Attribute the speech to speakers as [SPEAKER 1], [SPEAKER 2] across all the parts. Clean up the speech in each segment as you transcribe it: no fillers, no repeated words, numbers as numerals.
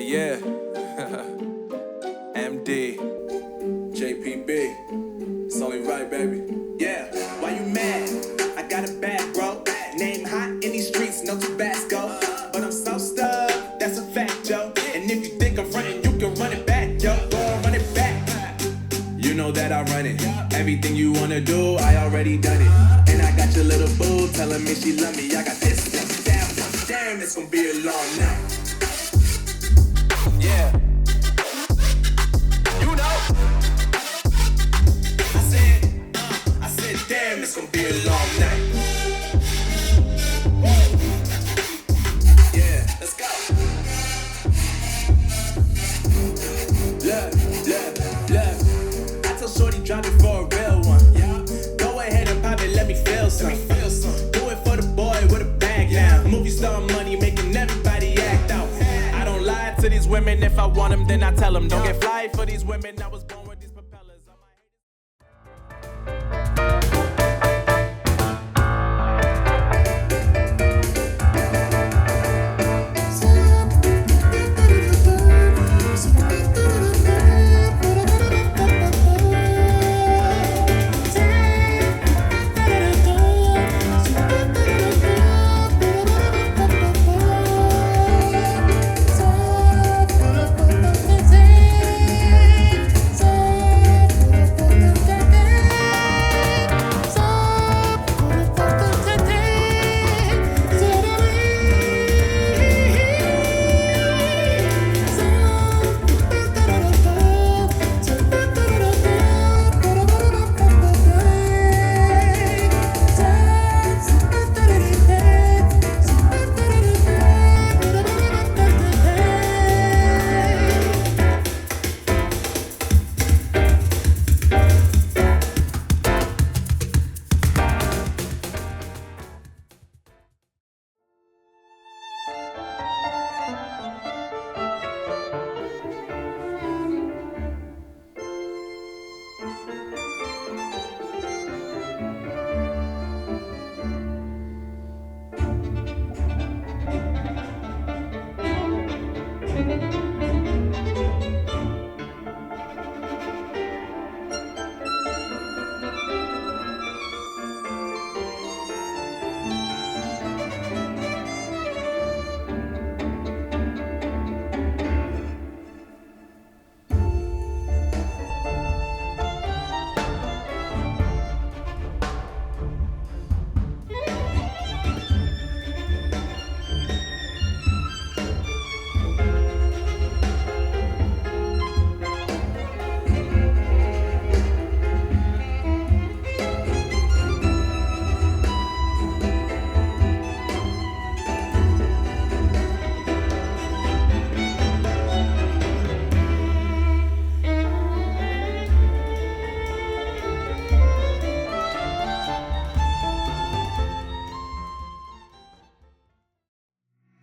[SPEAKER 1] yeah. MD. JPB. It's only right, baby.
[SPEAKER 2] Yeah, why you mad? I got a bag, bro. Name hot in these streets, no Tabasco. But I'm so stuck, that's a fact, yo. And if you think I'm frontin', you can run it back, yo. Go on, run it back. You know that I run it. Everything you wanna do, I already done it. And I got your little boo telling me she love me. I got this, damn, it's gonna be a long night. Yeah. You know. I said, damn, it's gonna be a long night. Yeah, let's go. Look. I told Shorty drop it for a real one. Yeah. Go ahead and pop it, let me feel some. Do it for the boy with a bag now. Movie star money making everybody act out. I don't lie to these women. If I want them, then I tell them. Don't get fly for these women. I was born with these propellers.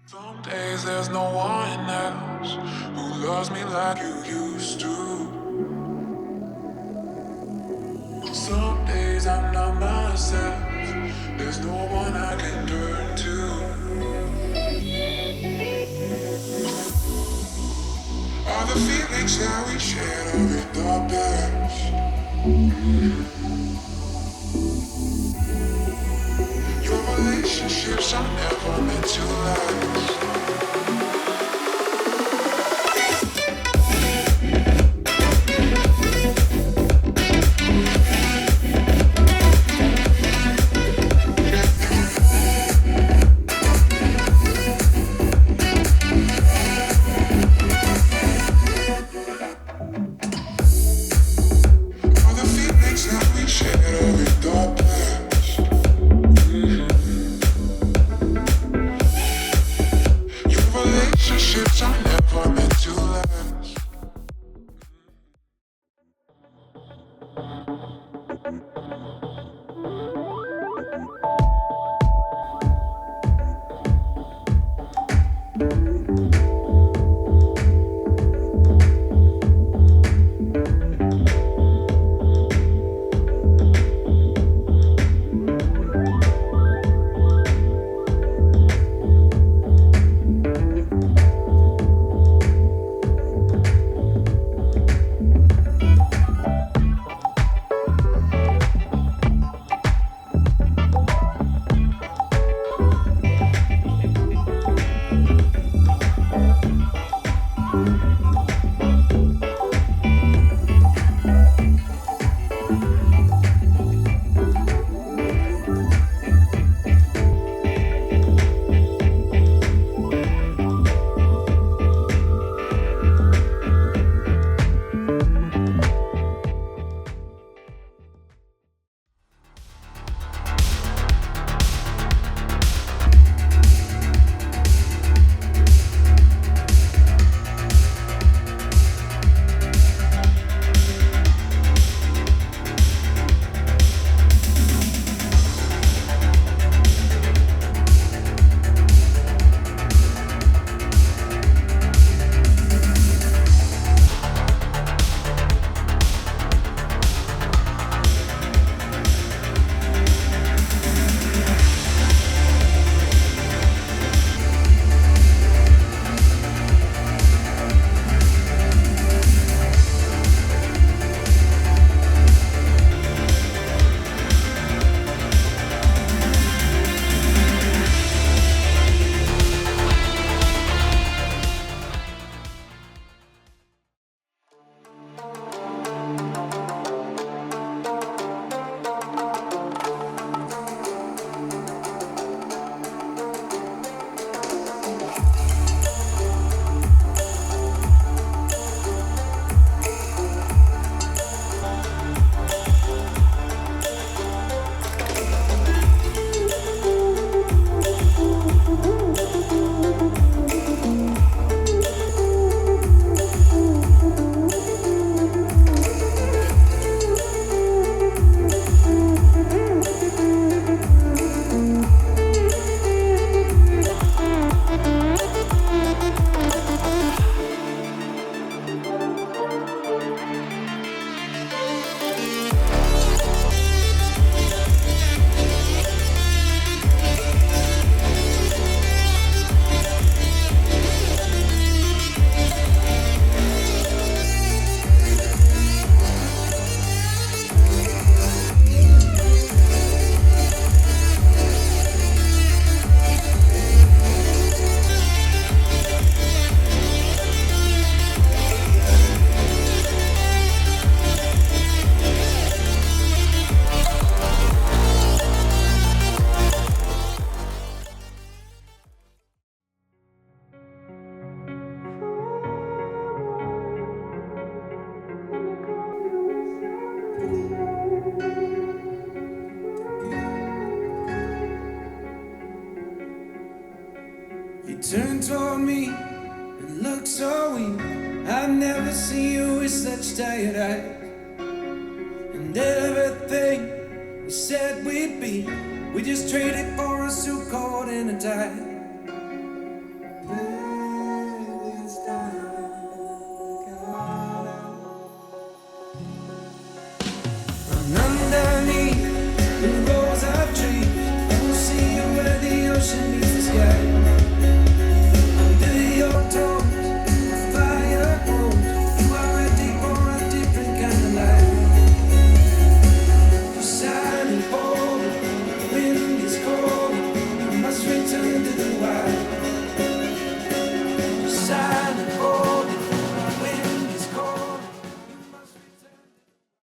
[SPEAKER 3] Some days there's no one else who loves me like you used to. Some days I'm not myself, there's no one I can turn to. All the feelings that we shared are in the past. Your relationships are never meant to last.
[SPEAKER 2] You turned toward me and looked so weak. I've never seen you with such tired eyes. And everything we said we'd be, we just traded for a suit coat and a tie.